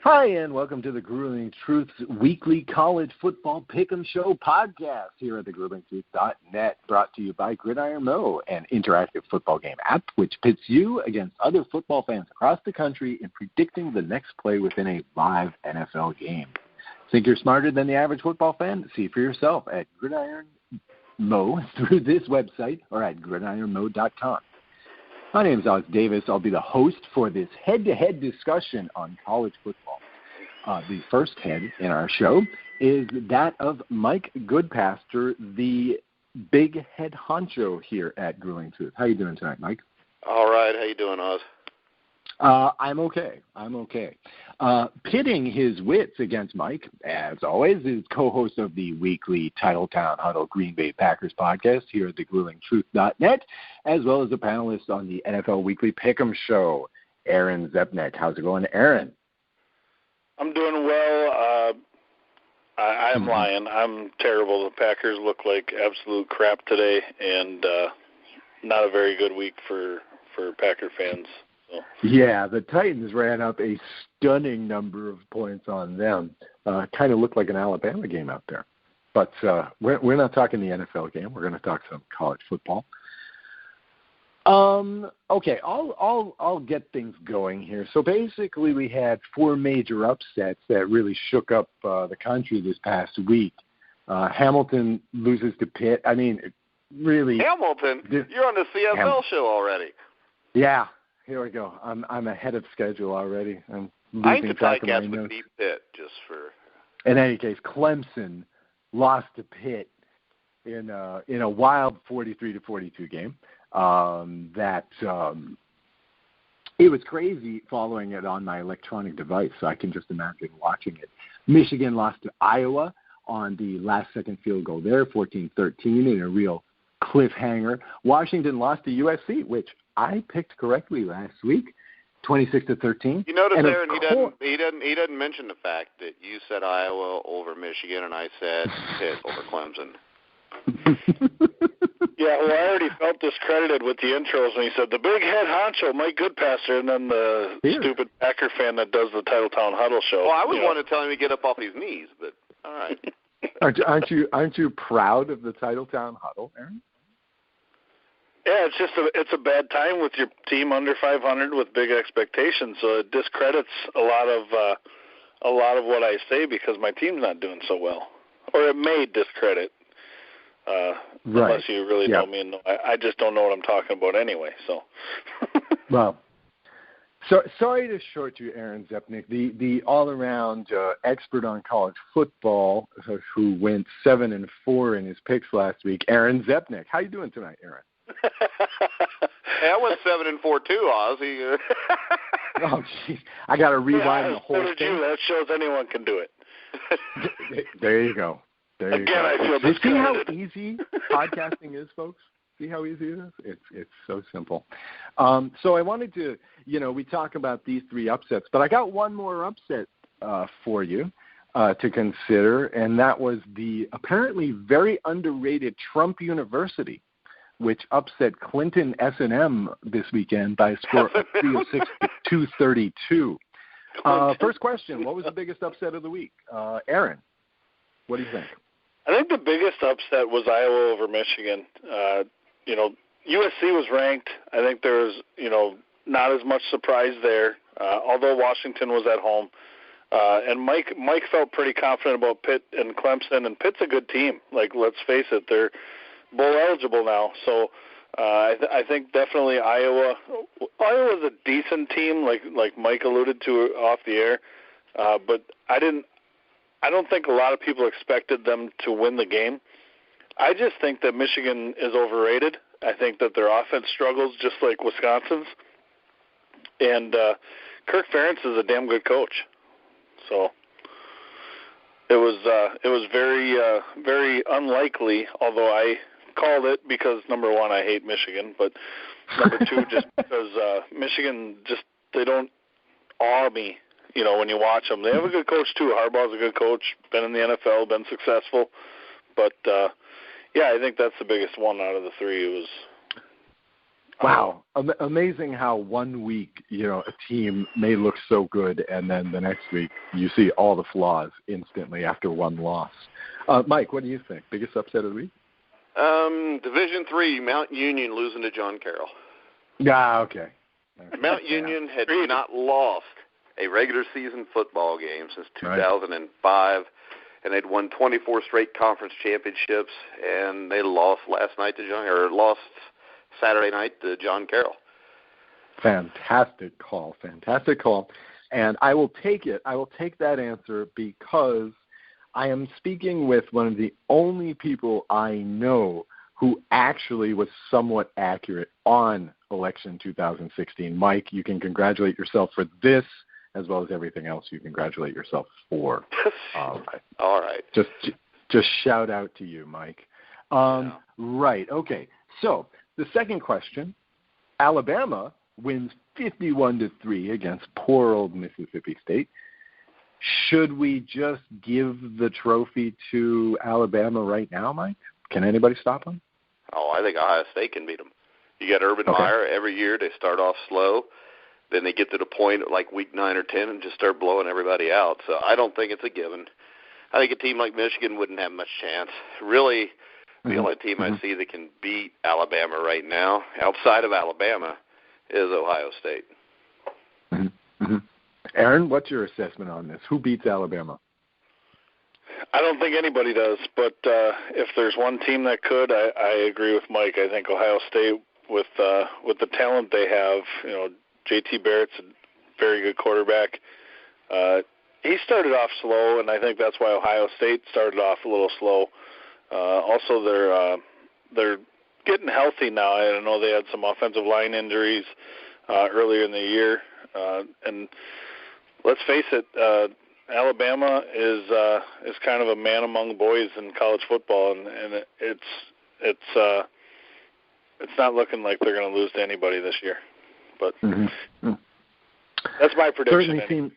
Hi, and welcome to the Grueling Truths weekly college football pick'em show podcast here at thegruelingtruth.net, brought to you by Gridiron Mo, an interactive football game app which pits you against other football fans across the country in predicting the next play within a live NFL game. Think you're smarter than the average football fan? See for yourself at Gridiron Mo through this website or at gridironmo.com. My name is Alex Davis. I'll be the host for this head-to-head discussion on college football. The first head in our show is that of Mike Goodpaster, the big head honcho here at Grueling Truth. How you doing tonight, Mike? All right. How you doing, Oz? I'm okay. Pitting his wits against Mike, as always, is co-host of the weekly Titletown Huddle Green Bay Packers podcast here at thegruelingtruth.net, as well as a panelist on the NFL Weekly Pick'em show, Aaron Zepnick. How's it going, Aaron? I'm doing well. I'm lying. I'm terrible. The Packers look like absolute crap today, and not a very good week for Packer fans. Yeah, the Titans ran up a stunning number of points on them. Kind of looked like an Alabama game out there. But we're not talking the NFL game. We're going to talk some college football. Okay, I'll get things going here. So basically we had four major upsets that really shook up the country this past week. Hamilton loses to Pitt. I mean, really. Hamilton? You're on the CFL show already. Yeah. Here we go. I'm ahead of schedule already. I'm I losing ain't track of my with notes. Deep Pit, just for. In any case, Clemson lost to Pitt in a wild 43-42 game. It was crazy following it on my electronic device, so I can just imagine watching it. Michigan lost to Iowa on the last-second field goal there, 14-13, in a real cliffhanger. Washington lost to USC, which I picked correctly last week, 26-13. You notice, Aaron, he doesn't mention the fact that you said Iowa over Michigan and I said Pitt over Clemson. Yeah, well, I already felt discredited with the intros when he said the big head honcho, Mike Goodpaster, and then the stupid Packer fan that does the Titletown Huddle show. Well, I was one to tell him to get up off his knees, but all right. Aren't you proud of the Titletown Huddle, Aaron? Yeah, it's a bad time with your team under 500 with big expectations, so it discredits a lot of what I say because my team's not doing so well, or it may discredit. Unless you really know me, and I just don't know what I'm talking about anyway. So, well, so sorry to short you, Aaron Zepnick, the all-around expert on college football, who went 7-4 in his picks last week. Aaron Zepnick, how you doing tonight, Aaron? Hey, I went 7-4 too, Ozzy. Oh, jeez, I got to rewind the whole so did thing. You. That shows anyone can do it. There you go. Again, I feel discredited. See how easy podcasting is, folks? See how easy it is? It's so simple. So I wanted to, we talk about these three upsets, but I got one more upset for you to consider, and that was the apparently very underrated Trump University, which upset Clinton S&M this weekend by a score of 306 to 232. First question, what was the biggest upset of the week? Aaron, what do you think? I think the biggest upset was Iowa over Michigan. USC was ranked. I think there was, not as much surprise there, although Washington was at home. And Mike felt pretty confident about Pitt and Clemson, and Pitt's a good team. Like, let's face it, they're bowl eligible now. So I think definitely Iowa's a decent team, like Mike alluded to off the air. But I don't think a lot of people expected them to win the game. I just think that Michigan is overrated. I think that their offense struggles just like Wisconsin's. And Kirk Ferentz is a damn good coach. So it was very very unlikely, although I called it because, number one, I hate Michigan, but number two, just because Michigan, they don't awe me. When you watch them, they have a good coach too. Harbaugh's a good coach, been in the NFL, been successful. But I think that's the biggest one out of the three. It was Wow. Amazing how 1 week, a team may look so good, and then the next week you see all the flaws instantly after one loss. Mike, what do you think? Biggest upset of the week? Division III, Mount Union losing to John Carroll. Okay. Mount Union had not lost a regular season football game since 2005, and they'd won 24 straight conference championships, and they lost lost Saturday night to John Carroll. Fantastic call. And I will take it. I will take that answer because I am speaking with one of the only people I know who actually was somewhat accurate on election 2016. Mike, you can congratulate yourself for this as well as everything else you congratulate yourself for. All right. Just shout out to you, Mike. Right. Okay. So the second question, Alabama wins 51-3 against poor old Mississippi State. Should we just give the trophy to Alabama right now, Mike? Can anybody stop them? Oh, I think Ohio State can beat them. You got Urban Meyer every year. They start off slow. Then they get to the point like week 9 or 10 and just start blowing everybody out. So I don't think it's a given. I think a team like Michigan wouldn't have much chance. Really, the only team I see that can beat Alabama right now, outside of Alabama, is Ohio State. Aaron, what's your assessment on this? Who beats Alabama? I don't think anybody does, but if there's one team that could, I agree with Mike. I think Ohio State, with the talent they have, J.T. Barrett's a very good quarterback. He started off slow, and I think that's why Ohio State started off a little slow. Also, they're getting healthy now. I know they had some offensive line injuries earlier in the year, and let's face it, Alabama is kind of a man among boys in college football, and it's not looking like they're going to lose to anybody this year. But that's my prediction.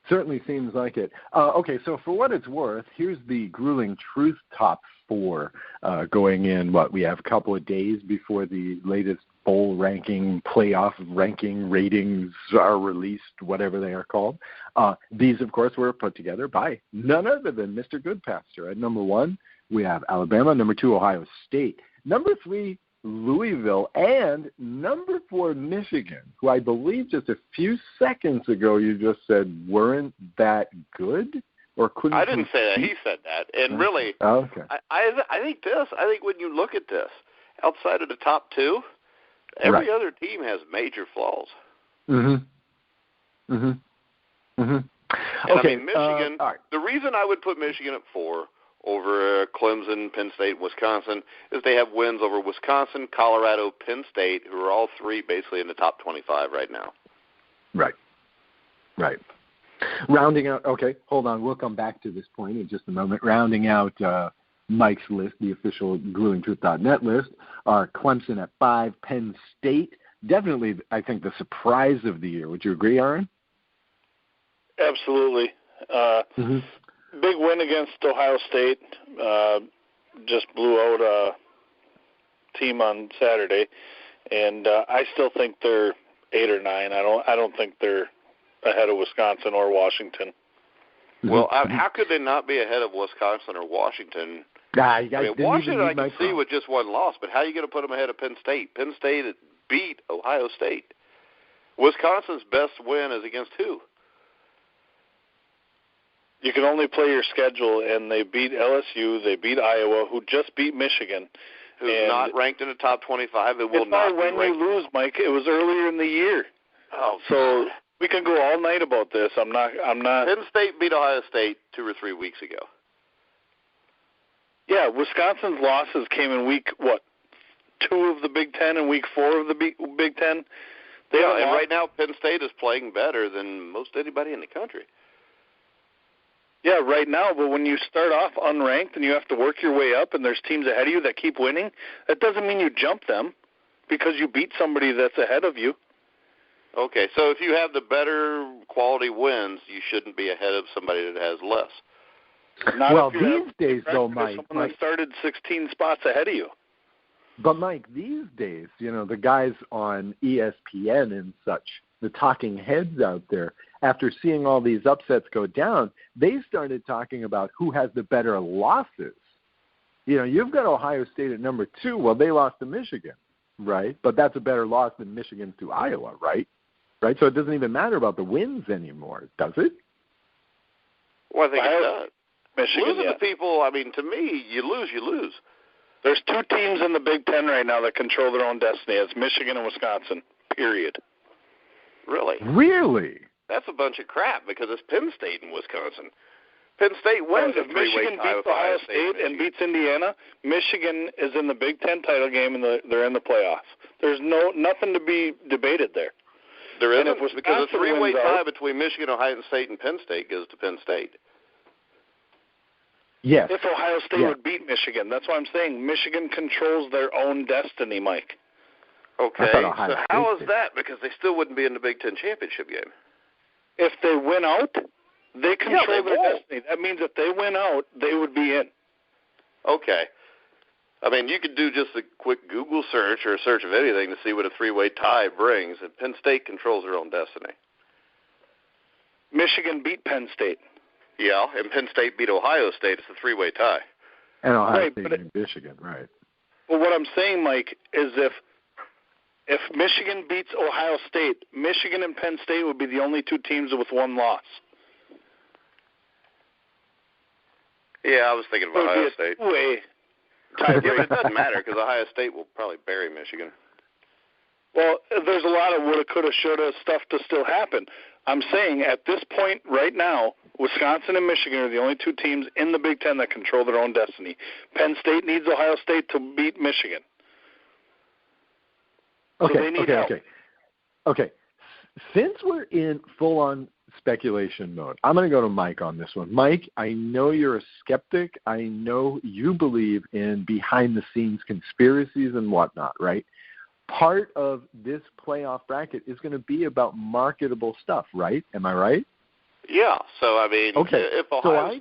Certainly seems like it. Okay, so for what it's worth, here's the grueling truth top 4 going in. We have a couple of days before the latest bowl ranking, playoff ranking ratings are released, whatever they are called. These, of course, were put together by none other than Mr. Goodpaster. At number 1, we have Alabama. Number 2, Ohio State. Number 3, Louisville. And number 4, Michigan, who I believe just a few seconds ago you just said weren't that good or couldn't. I didn't say that. He said that. And really, okay. I think when you look at this, outside of the top 2, every other team has major flaws. Okay. I mean, Michigan, the reason I would put Michigan at 4 over Clemson, Penn State, Wisconsin is they have wins over Wisconsin, Colorado, Penn State, who are all 3 basically in the top 25 right now. Right. Rounding out, okay, hold on. We'll come back to this point in just a moment. Rounding out Mike's list, the official GruelingTruth.net list, are Clemson at 5, Penn State. Definitely, I think, the surprise of the year. Would you agree, Aaron? Absolutely. Big win against Ohio State. Just blew out a team on Saturday, and I still think they're 8 or 9. I don't think they're ahead of Wisconsin or Washington. Well, how could they not be ahead of Wisconsin or Washington? Washington I can see with just one loss, but how are you going to put them ahead of Penn State? Penn State beat Ohio State. Wisconsin's best win is against who? You can only play your schedule, and they beat LSU, they beat Iowa, who just beat Michigan. Who's not ranked in the top 25. It will not be ranked. When you lose, Mike, it was earlier in the year. Oh, so we can go all night about this. I'm not. Penn State beat Ohio State 2 or 3 weeks ago. Yeah, Wisconsin's losses came in week 2 of the Big Ten and week 4 of the Big Ten. And right now Penn State is playing better than most anybody in the country. Yeah, right now, but when you start off unranked and you have to work your way up and there's teams ahead of you that keep winning, that doesn't mean you jump them because you beat somebody that's ahead of you. Okay, so if you have the better quality wins, you shouldn't be ahead of somebody that has less. Not well, these days, though, Mike. Someone that started 16 spots ahead of you. But, Mike, these days, the guys on ESPN and such, the talking heads out there, after seeing all these upsets go down, they started talking about who has the better losses. You've got Ohio State at number 2. Well, they lost to Michigan, right? But that's a better loss than Michigan to Iowa, right? Right? So it doesn't even matter about the wins anymore, does it? Well, I think it does. Michigan, losing to people, to me, you lose. There's 2 teams in the Big Ten right now that control their own destiny. It's Michigan and Wisconsin, period. Really? Really? That's a bunch of crap because it's Penn State and Wisconsin. Penn State wins if a three-way Michigan tie beats with Ohio State and beats Indiana, Michigan is in the Big Ten title game and they're in the playoffs. There's nothing to be debated there. There isn't, if because a three-way tie between Michigan, Ohio State, and Penn State goes to Penn State. Yes. If Ohio State would beat Michigan, that's why I'm saying Michigan controls their own destiny, Mike. Okay, so how is that? Because they still wouldn't be in the Big Ten championship game. If they win out, they control their destiny. That means if they win out, they would be in. Okay. You could do just a quick Google search or a search of anything to see what a three-way tie brings, and Penn State controls their own destiny. Michigan beat Penn State. Yeah, and Penn State beat Ohio State. It's a three-way tie. And Ohio State beat Michigan, right. Well, what I'm saying, Mike, is if Michigan beats Ohio State, Michigan and Penn State would be the only 2 teams with 1 loss. Yeah, I was thinking of Ohio State. Yeah, but it doesn't matter because Ohio State will probably bury Michigan. Well, there's a lot of woulda, coulda, shoulda stuff to still happen. I'm saying at this point right now, Wisconsin and Michigan are the only 2 teams in the Big Ten that control their own destiny. Penn State needs Ohio State to beat Michigan. Okay. Since we're in full-on speculation mode, I'm going to go to Mike on this one. Mike, I know you're a skeptic. I know you believe in behind-the-scenes conspiracies and whatnot, right? Part of this playoff bracket is going to be about marketable stuff, right? Am I right? Yeah. So, if Ohio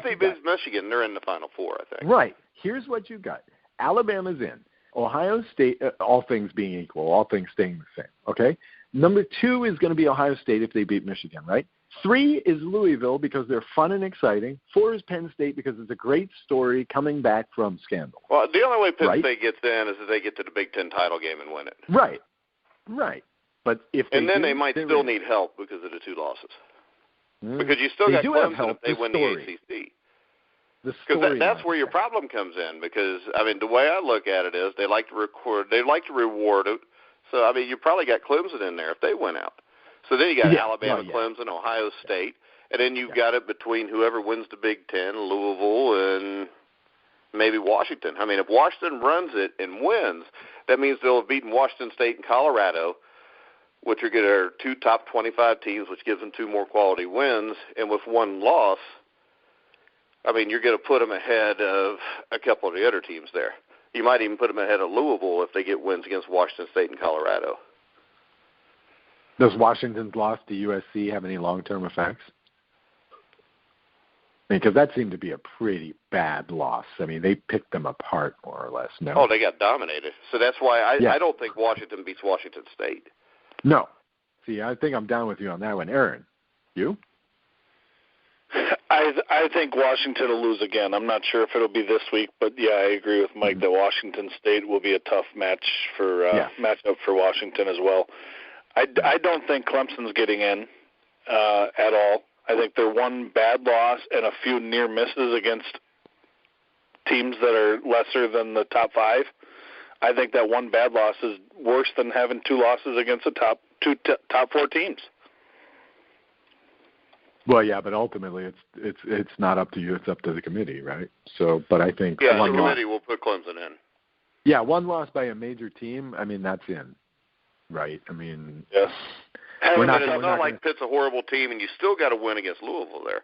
State beats Michigan, they're in the Final Four, I think. Right. Here's what you got. Alabama's in. Ohio State, all things being equal, all things staying the same, okay? Number 2 is going to be Ohio State if they beat Michigan, right? 3 is Louisville because they're fun and exciting. 4 is Penn State because it's a great story coming back from scandal. Well, the only way Penn State gets in is if they get to the Big Ten title game and win it. Right. But if they might still need help because of the 2 losses. Because you still got Clemson if they win the ACC. Because that's where your problem comes in. Because the way I look at it is they like to reward it. So you probably got Clemson in there if they win out. So then you got Alabama, Clemson, Ohio State, and then you've got it between whoever wins the Big Ten, Louisville, and maybe Washington. If Washington runs it and wins, that means they'll have beaten Washington State and Colorado, which are their 2 top 25 teams, which gives them 2 more quality wins, and with 1 loss. You're going to put them ahead of a couple of the other teams there. You might even put them ahead of Louisville if they get wins against Washington State and Colorado. Does Washington's loss to USC have any long-term effects? Because that seemed to be a pretty bad loss. They picked them apart more or less. No. Oh, they got dominated. So that's why I don't think Washington beats Washington State. No. See, I think I'm down with you on that one. Aaron, you? I think Washington will lose again. I'm not sure if it'll be this week, but I agree with Mike that Washington State will be a tough matchup for Washington as well. I don't think Clemson's getting in at all. I think they're 1 bad loss and a few near misses against teams that are lesser than the top 5. I think that 1 bad loss is worse than having 2 losses against the top 4 teams. Well, yeah, but ultimately it's not up to you; it's up to the committee, right? So, but I think the committee will put Clemson in. Yeah, 1 loss by a major team. That's in, right? Yes. It's not like Pitt's a horrible team, and you still got to win against Louisville there.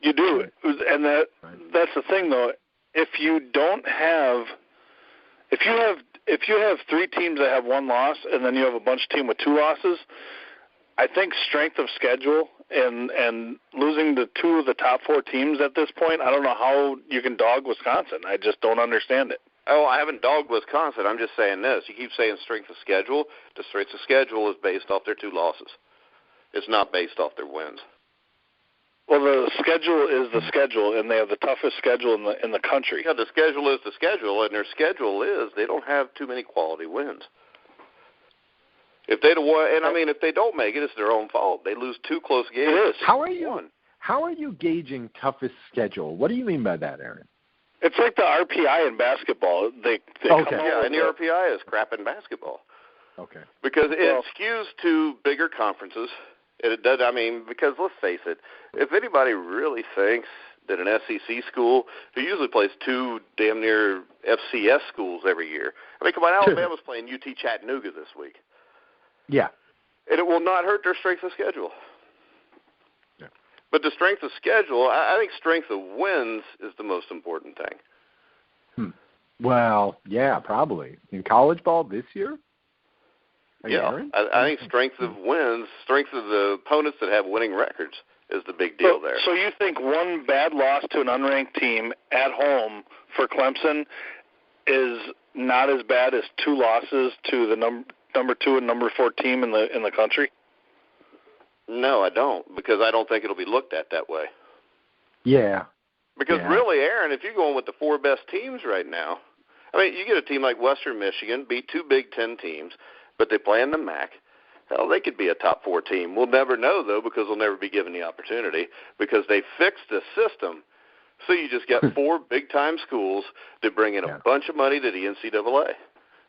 You do, and that's the thing, though. If you have 3 teams that have 1 loss, and then you have a bunch of teams with 2 losses. I think strength of schedule and losing to two of the top four teams at this point, I don't know how you can dog Wisconsin. I just don't understand it. Oh, I haven't dogged Wisconsin. I'm just saying this. You keep saying strength of schedule. The strength of schedule is based off their 2 losses. It's not based off their wins. Well, the schedule is the schedule, and they have the toughest schedule in the country. Yeah, the schedule is the schedule, and their schedule is they don't have too many quality wins. If they don't, and I mean, if they don't make it, it's their own fault. They lose 2 close games. It is. How are you gauging toughest schedule? What do you mean by that, Aaron? It's like the RPI in basketball. They yeah, and the RPI is crap in basketball. Okay. Because it skews to bigger conferences. It does. I mean, because let's face it, if anybody really thinks that an SEC school who usually plays 2 damn near FCS schools every year, I mean, come on, Alabama's playing UT Chattanooga this week. Yeah. And it will not hurt their strength of schedule. Yeah. But the strength of schedule, I think strength of wins is the most important thing. Well, yeah, probably. In college ball this year? Yeah, I think strength of wins, strength of the opponents that have winning records is the big deal there. So you think one bad loss to an unranked team at home for Clemson is not as bad as 2 losses to the number 2 and number 4 team in the country? No, I don't, because I don't think it'll be looked at that way. Yeah. Because really, Aaron, if you're going with the 4 best teams right now, I mean, you get a team like Western Michigan, beat 2 Big Ten teams, but they play in the MAC. Hell, they could be a top 4 team. We'll never know, though, because they'll never be given the opportunity because they fixed the system. So you just got 4 big-time schools that bring in a bunch of money to the NCAA.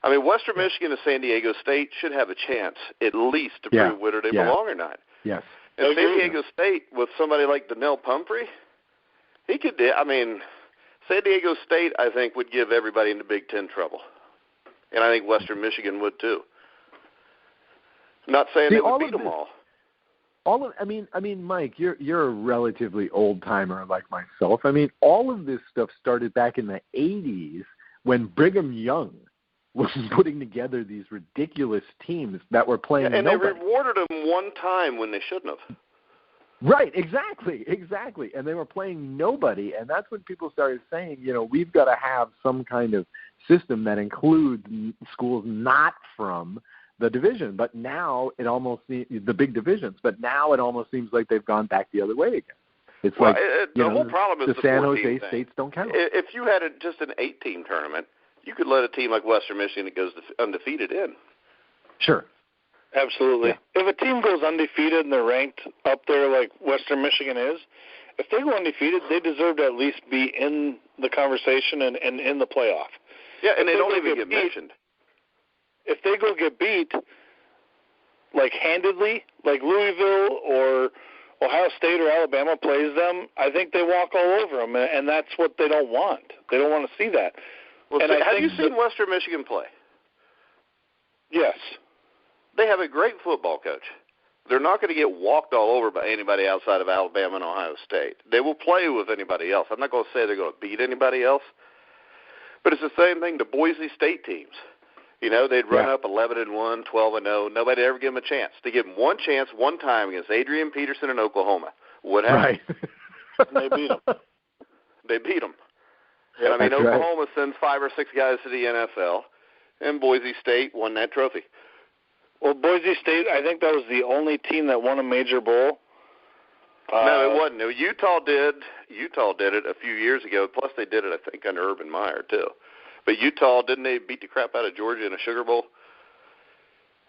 I mean, Western Michigan and San Diego State should have a chance at least to prove whether they belong or not. Yes. And San Diego State, with somebody like Donnell Pumphrey, he could – I mean, San Diego State, I think, would give everybody in the Big Ten trouble. And I think Western Michigan would, too. I'm not saying they would beat them all. I mean, Mike, you're a relatively old timer like myself. I mean, all of this stuff started back in the '80s when Brigham Young was putting together these ridiculous teams that were playing and nobody. They rewarded them one time when they shouldn't have. Right, exactly. And they were playing nobody, and that's when people started saying, we've got to have some kind of system that includes schools not from the division. But now it almost seems the big divisions. But now it almost seems like they've gone back the other way again. It's the whole problem is the San Jose States don't count. If you had just an 8-team tournament, you could let a team like Western Michigan that goes undefeated in. Sure. Absolutely. Yeah. If a team goes undefeated and they're ranked up there like Western Michigan is, if they go undefeated, they deserve to at least be in the conversation and in the playoff. Yeah, and they don't even get mentioned. If they go get beat, like handedly, like Louisville or Ohio State or Alabama plays them, I think they walk all over them, and that's what they don't want. They don't want to see that. Well, have you seen Western Michigan play? Yes. They have a great football coach. They're not going to get walked all over by anybody outside of Alabama and Ohio State. They will play with anybody else. I'm not going to say they're going to beat anybody else, but it's the same thing to Boise State teams. They'd run up 11-1, 12-0. Nobody ever give them a chance. They give them one chance, one time against Adrian Peterson in Oklahoma. What happened? Right. They beat them. They beat them. And Oklahoma sends 5 or 6 guys to the NFL, and Boise State won that trophy. Well, Boise State, I think that was the only team that won a major bowl. No, it wasn't. No, Utah did. Utah did it a few years ago. Plus, they did it, I think, under Urban Meyer, too. But Utah, didn't they beat the crap out of Georgia in a Sugar Bowl?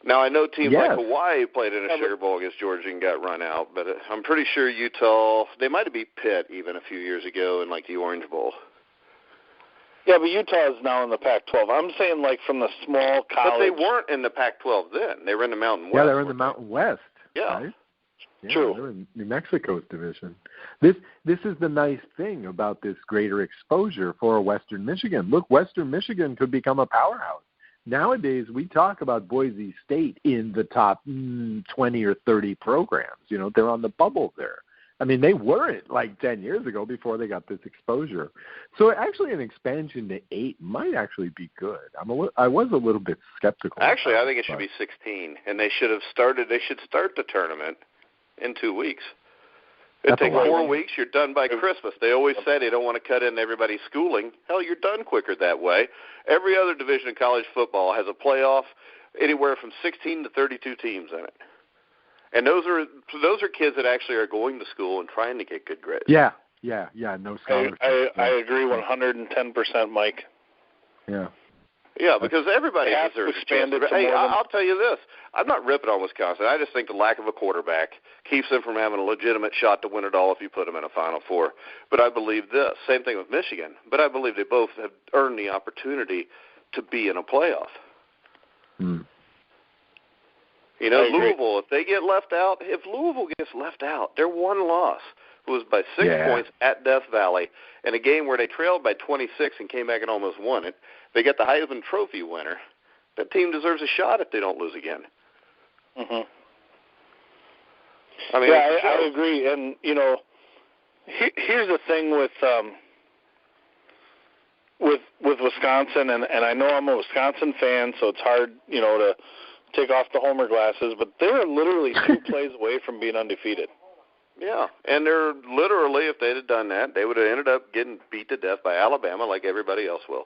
Now, I know teams like Hawaii played in a Sugar Bowl against Georgia and got run out, but I'm pretty sure Utah, they might have beat Pitt even a few years ago in, the Orange Bowl. Yeah, but Utah is now in the Pac-12. I'm saying, from the small college. But they weren't in the Pac-12 then. They were in the Mountain West. Yeah, they were in the Mountain West. Yeah. Right? Yeah, true. They were in New Mexico's division. This is the nice thing about this greater exposure for Western Michigan. Look, Western Michigan could become a powerhouse. Nowadays, we talk about Boise State in the top 20 or 30 programs. They're on the bubble there. I mean, they weren't 10 years ago before they got this exposure. So actually an expansion to 8 might actually be good. I was a little bit skeptical. Actually, I think it should be 16, and they should start the tournament in 2 weeks. It takes 4 weeks. You're done by Christmas. They always say they don't want to cut in everybody's schooling. Hell, you're done quicker that way. Every other division of college football has a playoff anywhere from 16 to 32 teams in it. And those are kids that actually are going to school and trying to get good grades. Yeah, no scholarship. I agree 110%, Mike. Yeah. Yeah, because everybody deserves a chance. Hey, I'll tell you this. I'm not ripping on Wisconsin. I just think the lack of a quarterback keeps them from having a legitimate shot to win it all if you put them in a Final Four. But I believe this. Same thing with Michigan. But I believe they both have earned the opportunity to be in a playoff. You know, Louisville, if they get left out, if Louisville gets left out, their one loss was by 6 points at Death Valley in a game where they trailed by 26 and came back and almost won it. They get the Heisman Trophy winner. That team deserves a shot if they don't lose again. Mm-hmm. I mean, I agree. And, you know, here's the thing with Wisconsin, and I know I'm a Wisconsin fan, so it's hard, you know, to take off the homer glasses, but they're literally 2 plays away from being undefeated. Yeah, and they're literally, if they'd have done that, they would have ended up getting beat to death by Alabama like everybody else will.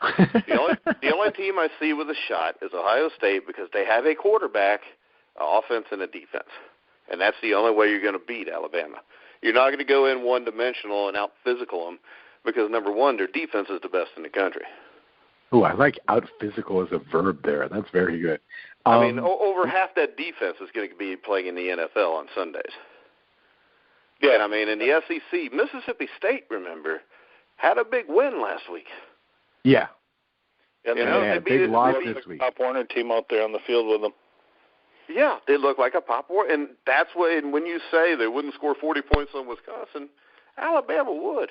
The only team I see with a shot is Ohio State because they have a quarterback, an offense, and a defense. And that's the only way you're going to beat Alabama. You're not going to go in one-dimensional and out-physical them because, number one, their defense is the best in the country. Oh, I like out-physical as a verb there. That's very good. I mean, over half that defense is going to be playing in the NFL on Sundays. Yeah, and I mean, in the SEC, Mississippi State, remember, had a big win last week. Yeah. And they big loss this week. Pop Warner team out there on the field with them. Yeah, they look like a Pop Warner, and that's when you say they wouldn't score 40 points on Wisconsin, Alabama would.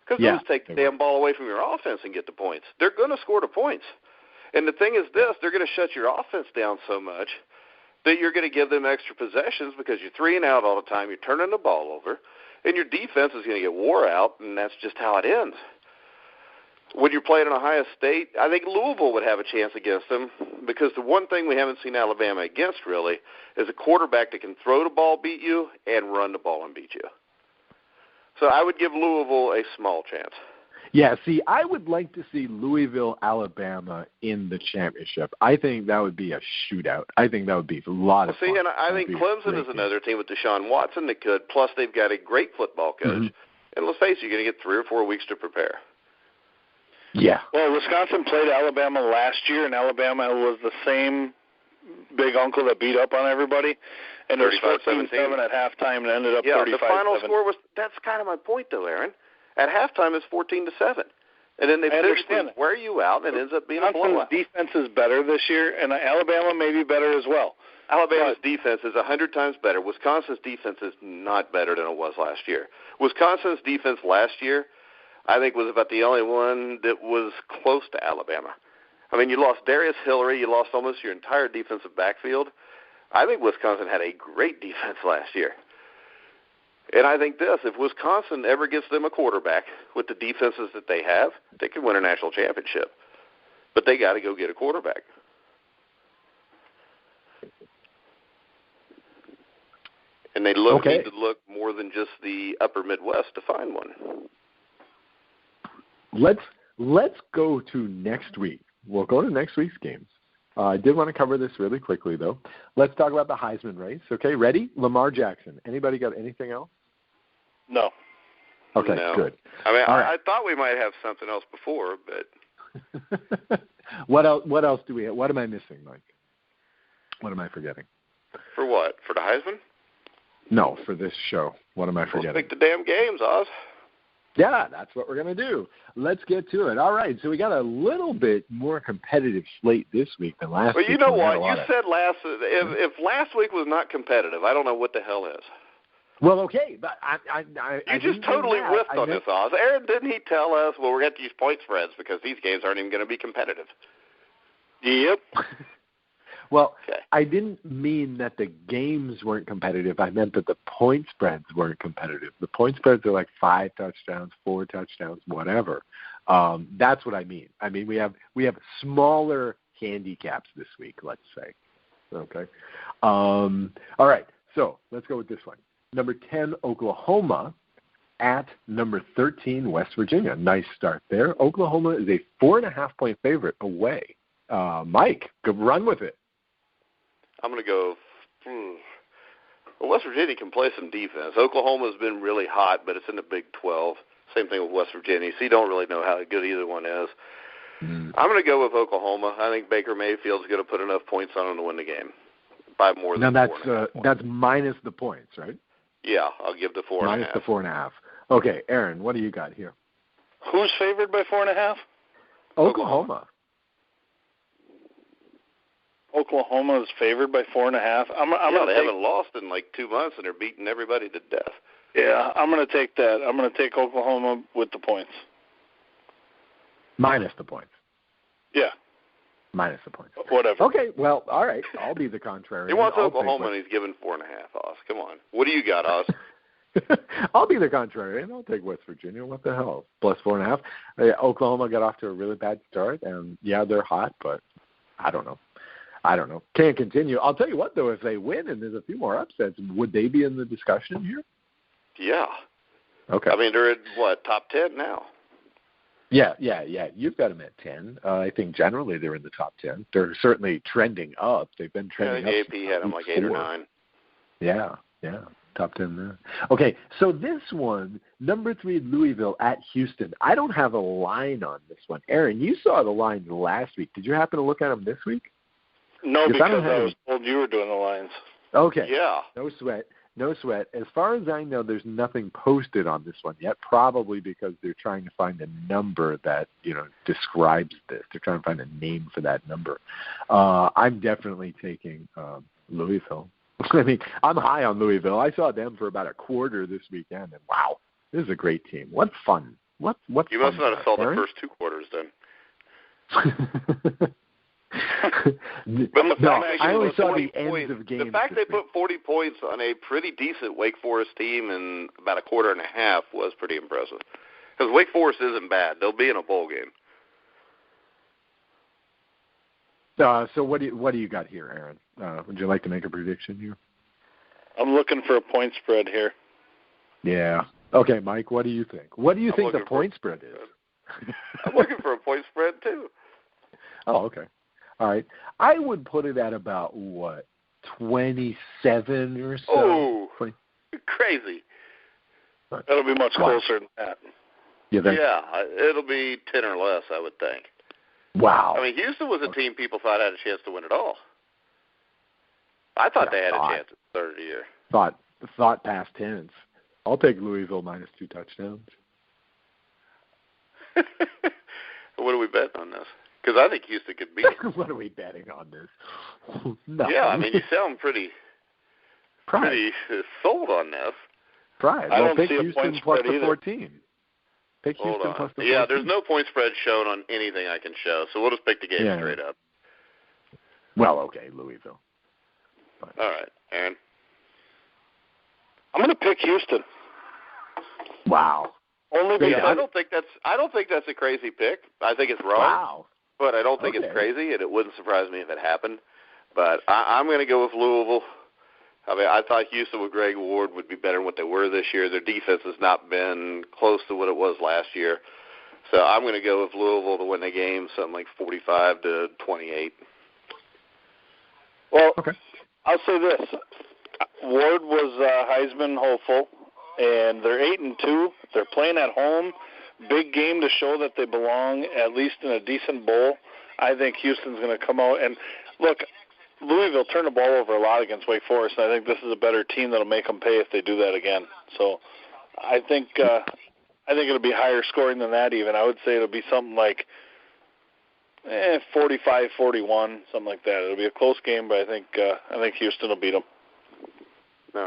Because those take the damn ball away from your offense and get the points. They're going to score the points. And the thing is this, they're going to shut your offense down so much that you're going to give them extra possessions because you're 3 and out all the time, you're turning the ball over, and your defense is going to get wore out, and that's just how it ends. When you're playing in Ohio State, I think Louisville would have a chance against them because the one thing we haven't seen Alabama against really is a quarterback that can throw the ball, beat you, and run the ball and beat you. So I would give Louisville a small chance. Yeah, see, I would like to see Louisville, Alabama in the championship. I think that would be a shootout. I think that would be a lot of fun. See, and I think Clemson is another team with Deshaun Watson that could. Plus, they've got a great football coach. Mm-hmm. And let's face it, you're going to get 3 or 4 weeks to prepare. Yeah. Well, Wisconsin played Alabama last year, and Alabama was the same big uncle that beat up on everybody. And it was 14-7 at halftime and ended up 35-7. Yeah, the final score was – that's kind of my point, though, Aaron. At halftime, it's 14-7. And then they physically wear you out, and it ends up being a blowout. Defense is better this year, and Alabama may be better as well. Alabama's defense is 100 times better. Wisconsin's defense is not better than it was last year. Wisconsin's defense last year, I think, was about the only one that was close to Alabama. I mean, you lost Darius Hillary. You lost almost your entire defensive backfield. I think Wisconsin had a great defense last year. And I think this, if Wisconsin ever gets them a quarterback with the defenses that they have, they can win a national championship. But they got to go get a quarterback. And they need to look more than just the upper Midwest to find one. Let's go to next week. We'll go to next week's games. I did want to cover this really quickly, though. Let's talk about the Heisman race. Okay, ready? Lamar Jackson. Anybody got anything else? No. Okay, good. I mean, I thought we might have something else before, but what else do we have? What am I missing, Mike? What am I forgetting? For what? For the Heisman? No, for this show. What am I forgetting? Let's pick the damn games, Oz. Yeah, that's what we're going to do. Let's get to it. All right, so we got a little bit more competitive slate this week than last week. Well, you know what? You said if last week was not competitive, I don't know what the hell is. Well, okay, but you just totally whiffed on this, Oz. Aaron, didn't he tell us, well, we're going to use point spreads because these games aren't even going to be competitive? Yep. Well, I didn't mean that the games weren't competitive. I meant that the point spreads weren't competitive. The point spreads are like 5 touchdowns, 4 touchdowns, whatever. That's what I mean. I mean, we have smaller handicaps this week, let's say. Okay. All right, so let's go with this one. number 10, Oklahoma, at number 13, West Virginia. Nice start there. Oklahoma is a 4.5-point favorite away. Mike, go run with it. I'm going to go. Well, West Virginia can play some defense. Oklahoma's been really hot, but it's in the Big 12. Same thing with West Virginia, so you don't really know how good either one is. I'm going to go with Oklahoma. I think Baker Mayfield's going to put enough points on them to win the game by more than 4.5 points. That's minus the points, right? Yeah, I'll give the 4.5. Minus the 4.5. Okay, Aaron, what do you got here? Who's favored by 4.5? Oklahoma. Oklahoma is favored by 4.5. They haven't lost in like 2 months, and they're beating everybody to death. Yeah, I'm going to take that. I'm going to take Oklahoma with the points. Minus the points. Yeah. Minus the points. Whatever. Okay, well, all right. I'll be the contrary. He wants Oklahoma, and he's given 4.5, Oz. Come on. What do you got, Oz? I'll be the contrary, and I'll take West Virginia. What the hell? Plus 4.5. Oklahoma got off to a really bad start, and, yeah, they're hot, but I don't know. Can't continue. I'll tell you what, though, if they win and there's a few more upsets, would they be in the discussion here? Yeah. Okay. I mean, they're at top 10 now. Yeah. You've got them at 10. I think generally they're in the top 10. They're certainly trending up. They've been trending up. AP had them like 8 or 9. Yeah. Top 10 there. Okay, so this one, number 3, Louisville at Houston. I don't have a line on this one. Aaron, you saw the line last week. Did you happen to look at them this week? No, because I was told you were doing the lines. Okay. Yeah. No sweat. As far as I know, there's nothing posted on this one yet, probably because they're trying to find a number that, describes this. They're trying to find a name for that number. I'm definitely taking Louisville. I mean, I'm high on Louisville. I saw them for about a quarter this weekend, and wow, this is a great team. What fun. What You must not have saw the first 2 quarters then. I only saw the ends of games. The fact they put 40 points on a pretty decent Wake Forest team in about a quarter and a half was pretty impressive. Because Wake Forest isn't bad. They'll be in a bowl game. So what do you got here, Aaron? Would you like to make a prediction here? I'm looking for a point spread here. Yeah. Okay, Mike, what do you think? What do you think the point spread is? I'm looking for a point spread, too. Oh, okay. All right. I would put it at about, 27 or so? Oh, crazy. That'll be much closer than that. You think? Yeah, it'll be 10 or less, I would think. Wow. I mean, Houston was a team people thought had a chance to win it all. I thought they had a chance at the third year. Thought past tense. I'll take Louisville minus 2 touchdowns. What are we betting on this? Because I think Houston could beat it. What are we betting on this? No. Yeah, I mean, you sound pretty sold on this. Pride. I don't pick see a Houston point plus spread the either. 14. Pick Hold Houston on. plus the 14. Yeah, there's no point spread shown on anything I can show, so we'll just pick the game straight up. Well, okay, Louisville. But. All right, Aaron. I'm going to pick Houston. Wow. Only because I don't think that's a crazy pick. I think it's wrong. Wow. But I don't think it's crazy, and it wouldn't surprise me if it happened. But I'm going to go with Louisville. I mean, I thought Houston with Greg Ward would be better than what they were this year. Their defense has not been close to what it was last year. So I'm going to go with Louisville to win the game, something like 45-28. Well, I'll say this. Ward was Heisman hopeful, and they're 8-2. They're playing at home. Big game to show that they belong at least in a decent bowl. I think Houston's going to come out. And, look, Louisville turned the ball over a lot against Wake Forest, and I think this is a better team that will make them pay if they do that again. So I think it'll be higher scoring than that even. I would say it'll be something like 45-41, something like that. It'll be a close game, but I think Houston will beat them.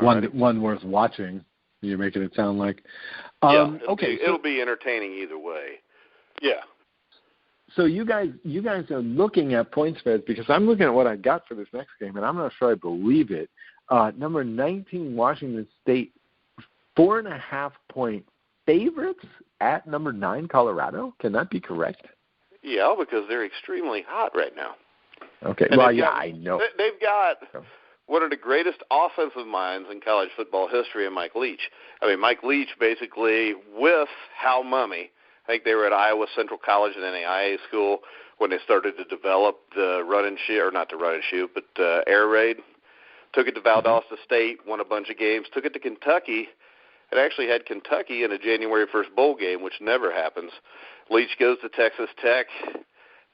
One worth watching. You're making it sound like. It'll be entertaining either way. Yeah. So you guys are looking at point spreads because I'm looking at what I got for this next game, and I'm not sure I believe it. Number 19, Washington State, 4.5-point favorites at number 9, Colorado. Can that be correct? Yeah, because they're extremely hot right now. Okay. And I know. They've got one of the greatest offensive minds in college football history, and Mike Leach. I mean, Mike Leach basically, with Hal Mumme, I think they were at Iowa Central College and NAIA school when they started to develop the run and shoot, or not the run and shoot, but air raid. Took it to Valdosta State, won a bunch of games, took it to Kentucky. It actually had Kentucky in a January 1st bowl game, which never happens. Leach goes to Texas Tech,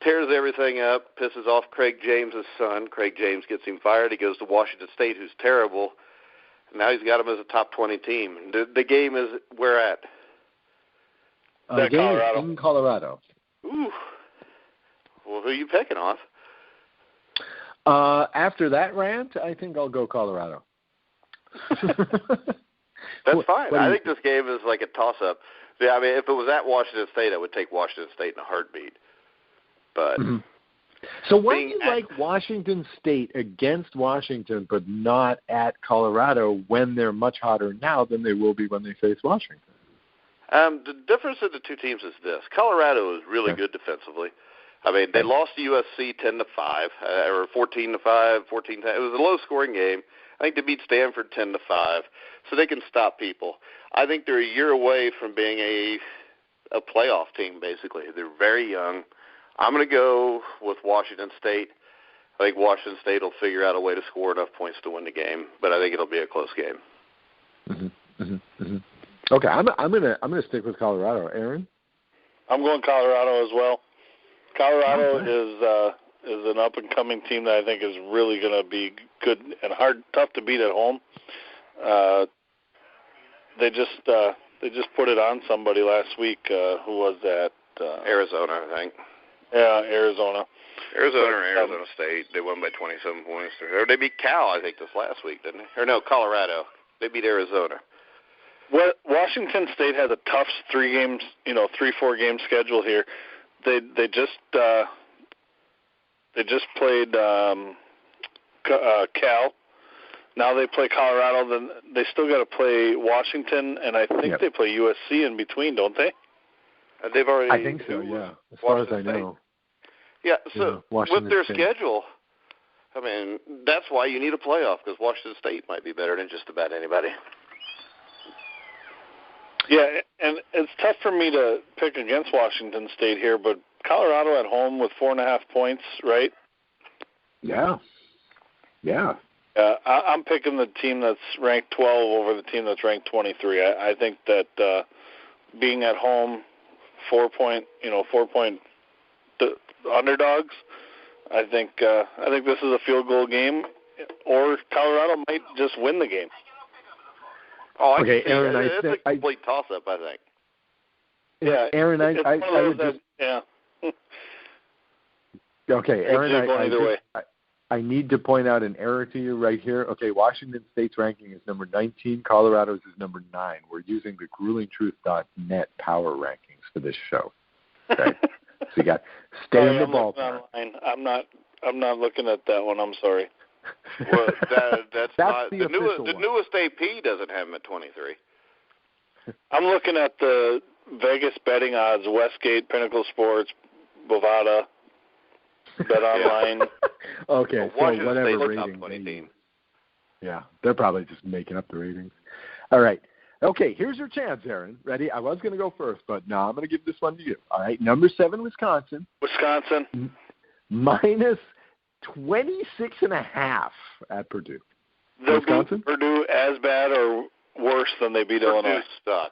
tears everything up, pisses off Craig James' son. Craig James gets him fired. He goes to Washington State, who's terrible. Now he's got him as a top 20 team. The game is where at? The game Colorado. Is in Colorado. Ooh. Well, who are you picking off? After that rant, I think I'll go Colorado. That's fine. I think this game is like a toss-up. Yeah, I mean, if it was at Washington State, I would take Washington State in a heartbeat. But So why do you like Washington State against Washington, but not at Colorado when they're much hotter now than they will be when they face Washington? The difference in the two teams is this. Colorado is really good defensively. I mean, they lost to USC 10-5, or 14-5, 14-10. It was a low-scoring game. I think they beat Stanford 10-5, so they can stop people. I think they're a year away from being a playoff team, basically. They're very young. I'm going to go with Washington State. I think Washington State will figure out a way to score enough points to win the game, but I think it'll be a close game. Okay, I'm gonna stick with Colorado. Aaron? I'm going Colorado as well. Colorado is an up-and-coming team that I think is really going to be good and tough to beat at home. They just put it on somebody last week. Who was that? Arizona, I think. Yeah, Arizona. Arizona State. They won by 27 points. Or they beat Cal, I think, this last week, didn't they? Or no, Colorado. They beat Arizona. Well, Washington State has a tough 3-4 game schedule here. They just played Cal. Now they play Colorado. Then they still got to play Washington, and I think they play USC in between, don't they? They've already. I think so. Yeah, as far as I know. Yeah. So with their schedule, I mean, that's why you need a playoff, because Washington State might be better than just about anybody. Yeah, and it's tough for me to pick against Washington State here, but Colorado at home with 4.5 points, right? Yeah. I'm picking the team that's ranked 12 over the team that's ranked 23. I think that being at home, 4-point underdogs. I think this is a field goal game, or Colorado might just win the game. Oh, okay, Aaron, it's a complete toss-up, I think. Yeah, Aaron, I would just. Yeah. Okay, Aaron, I need to point out an error to you right here. Okay, Washington State's ranking is number 19. Colorado's is number 9. We're using the gruelingtruth.net power rankings for this show. Okay, so you got stay in the ballpark. I'm not looking at that one. I'm sorry. Well, that's not the newest AP doesn't have him at 23. I'm looking at the Vegas betting odds: Westgate, Pinnacle Sports, Bovada, Bet Online. Okay, well, so whatever rating. Yeah, they're probably just making up the ratings. All right. Okay, here's your chance, Aaron. Ready? I was going to go first, but no, I'm going to give this one to you. All right, number 7, Wisconsin. Minus 26.5 at Purdue. They'll Wisconsin? beat Purdue as bad or worse than they beat Illinois. Purdue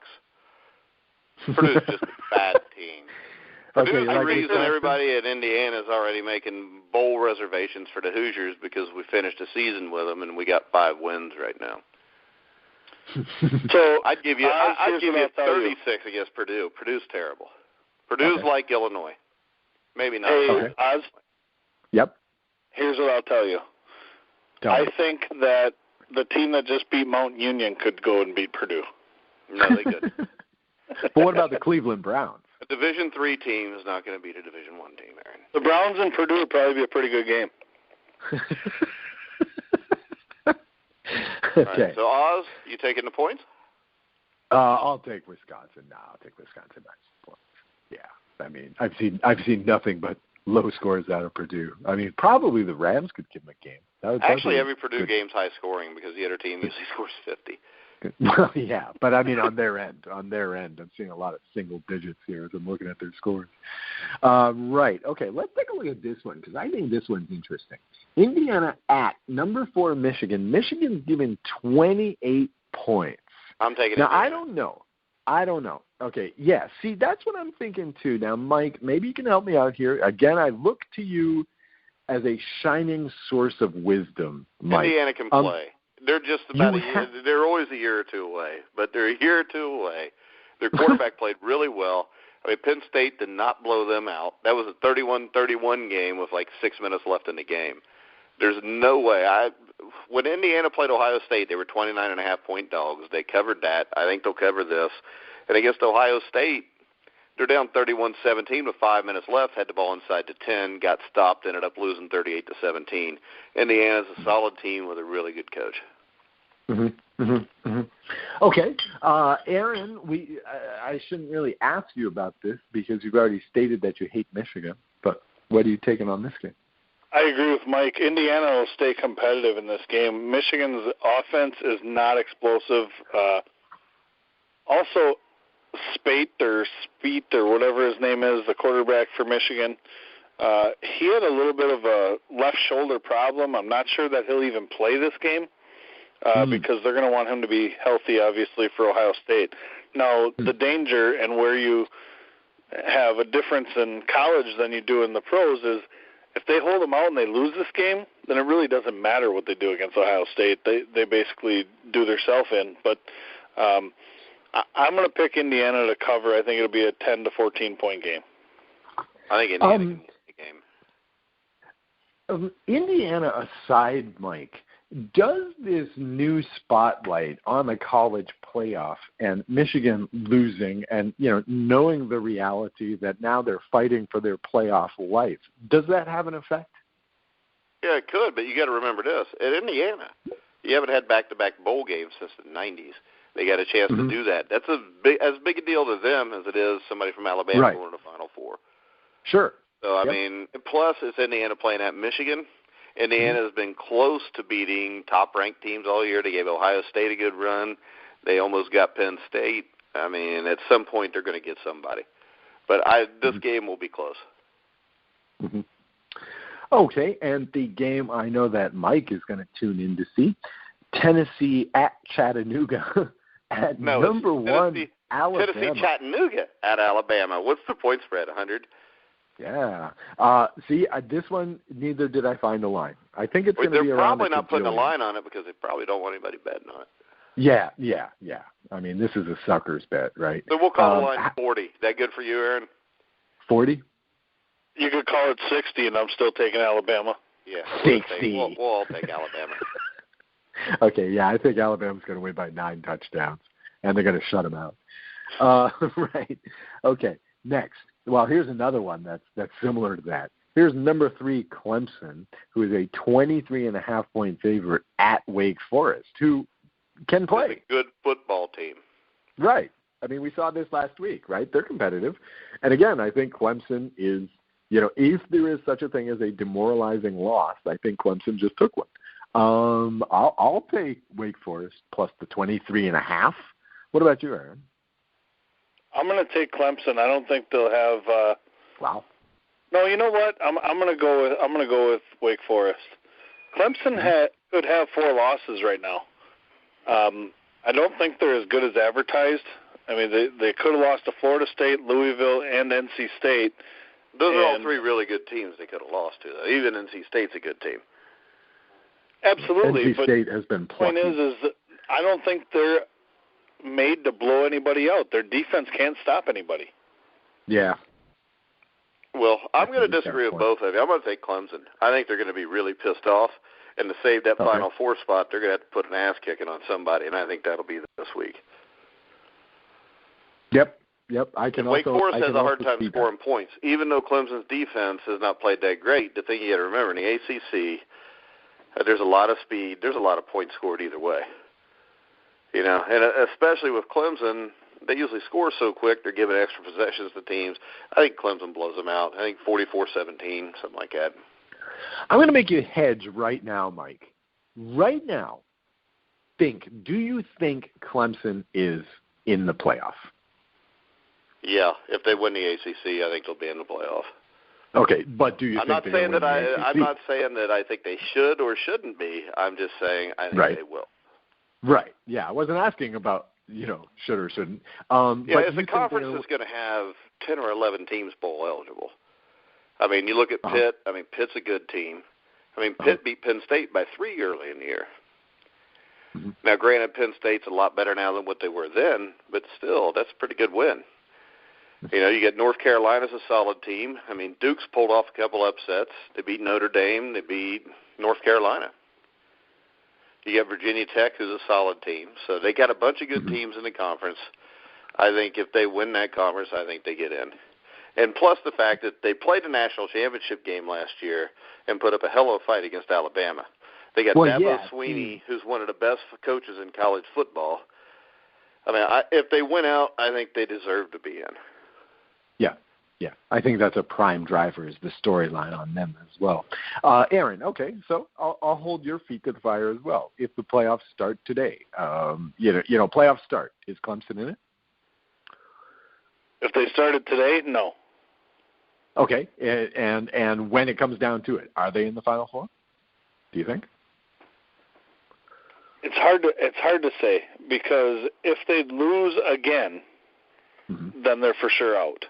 sucks. Purdue's just a bad team. Purdue's the reason everybody at Indiana is already making bowl reservations for the Hoosiers, because we finished the season with them and we got 5 wins right now. So I'd give you 36 against Purdue. Purdue's terrible. Purdue's like Illinois. Maybe not. Hey, Oz? Yep. Here's what I'll tell you. I think that the team that just beat Mount Union could go and beat Purdue. No, they couldn't. But what about the Cleveland Browns? A Division III team is not going to beat a Division I team, Aaron. The Browns and Purdue would probably be a pretty good game. Okay. Right, so Oz, you taking the points? I'll take Wisconsin. No, I'll take Wisconsin minus points. Yeah, I mean, I've seen nothing but low scores out of Purdue. I mean, probably the Rams could give them a game. Actually, every Purdue game's high scoring because the other team usually scores 50. Well, yeah, but I mean on their end, I'm seeing a lot of single digits here as I'm looking at their scores. Right. Okay, let's take a look at this one because I think this one's interesting. Indiana at number 4 Michigan. Michigan's given 28 points. I'm taking it. Now, I don't know. Okay, yeah, see, that's what I'm thinking too. Now, Mike, maybe you can help me out here. Again, I look to you as a shining source of wisdom, Mike. Indiana can play. They're just about they're always a year or two away, but they're a year or two away. Their quarterback played really well. I mean, Penn State did not blow them out. That was a 31-31 game with like 6 minutes left in the game. There's no way. When Indiana played Ohio State, they were 29.5-point dogs. They covered that. I think they'll cover this. And against Ohio State, they're down 31-17 with 5 minutes left, had the ball inside the 10, got stopped, ended up losing 38-17. Indiana's a solid team with a really good coach. Okay. Aaron, I shouldn't really ask you about this because you've already stated that you hate Michigan, but what are you taking on this game? I agree with Mike. Indiana will stay competitive in this game. Michigan's offense is not explosive. Also, Spate or whatever his name is, the quarterback for Michigan, he had a little bit of a left shoulder problem. I'm not sure that he'll even play this game because they're going to want him to be healthy, obviously, for Ohio State. Now, the danger and where you have a difference in college than you do in the pros is if they hold them out and they lose this game, then it really doesn't matter what they do against Ohio State. They basically do their self in. But I'm going to pick Indiana to cover. I think it'll be a 10 to 14-point game. I think Indiana can win the game. Indiana aside, Mike, does this new spotlight on the college playoff and Michigan losing and, knowing the reality that now they're fighting for their playoff life, does that have an effect? Yeah, it could, but you got to remember this. At Indiana, you haven't had back-to-back bowl games since the 90s. They got a chance to do that. That's as big a deal to them as it is somebody from Alabama going to the Final Four. Sure. So, I mean, plus it's Indiana playing at Michigan. Indiana has been close to beating top-ranked teams all year. They gave Ohio State a good run. They almost got Penn State. I mean, at some point they're going to get somebody. But this game will be close. Okay, and the game I know that Mike is going to tune in to see, Tennessee at Chattanooga. Number 1, Alabama. Tennessee, Chattanooga at Alabama. What's the point spread, 100? Yeah. This one, neither did I find a line. I think it's going to be around. They're probably not putting a line on it because they probably don't want anybody betting on it. Yeah. I mean, this is a sucker's bet, right? So we'll call the line 40. That good for you, Aaron? 40? You could call it 60, and I'm still taking Alabama. Yeah. 60. We'll all take Alabama. Okay, yeah, I think Alabama's going to win by 9 touchdowns, and they're going to shut them out. Right. Okay, next. Well, here's another one that's similar to that. Here's number 3, Clemson, who is a 23.5-point favorite at Wake Forest, who can play. It's a good football team. Right. I mean, we saw this last week, right? They're competitive. And again, I think Clemson is, if there is such a thing as a demoralizing loss, I think Clemson just took one. I'll take Wake Forest plus the 23.5. What about you, Aaron? I'm going to take Clemson. I don't think they'll have. Wow. No, you know what? I'm going to go with Wake Forest. Clemson could have 4 losses right now. I don't think they're as good as advertised. I mean, they could have lost to Florida State, Louisville, and NC State. Those are all 3 really good teams they could have lost to, though. Even NC State's a good team. Absolutely. NC State has been plucky. The point is I don't think they're made to blow anybody out. Their defense can't stop anybody. Yeah. Well, I'm going to disagree with both of you. I'm going to take Clemson. I think they're going to be really pissed off, and to save that Final Four spot, they're going to have to put an ass kicking on somebody, and I think that'll be this week. Yep. I can. Wake Forest has a hard time scoring points, even though Clemson's defense has not played that great. The thing you got to remember in the ACC, there's a lot of speed. There's a lot of points scored either way. And especially with Clemson, they usually score so quick. They're giving extra possessions to teams. I think Clemson blows them out. I think 44-17, something like that. I'm going to make you hedge right now, Mike. Right now, do you think Clemson is in the playoff? Yeah, if they win the ACC, I think they'll be in the playoff. Okay, but do you I'm think not saying that I'm not saying that I think they should or shouldn't be. I'm just saying I think they will. Right. Yeah, I wasn't asking about, should or shouldn't. If the conference is going to have 10 or 11 teams bowl eligible. I mean, you look at Pitt. I mean, Pitt's a good team. I mean, Pitt beat Penn State by 3 early in the year. Mm-hmm. Now, granted, Penn State's a lot better now than what they were then, but still, that's a pretty good win. You get North Carolina's a solid team. I mean, Duke's pulled off a couple upsets. They beat Notre Dame. They beat North Carolina. You got Virginia Tech, who's a solid team. So they got a bunch of good teams in the conference. I think if they win that conference, I think they get in. And plus the fact that they played a national championship game last year and put up a hell of a fight against Alabama. They got Dabo Swinney, who's one of the best coaches in college football. I mean, if they win out, I think they deserve to be in. Yeah. I think that's a prime driver is the storyline on them as well. Aaron, okay, so I'll hold your feet to the fire as well. If the playoffs start today, playoffs start, is Clemson in it? If they started today, no. Okay, and when it comes down to it, are they in the Final Four? Do you think? It's hard to say because if they lose again, then they're for sure out.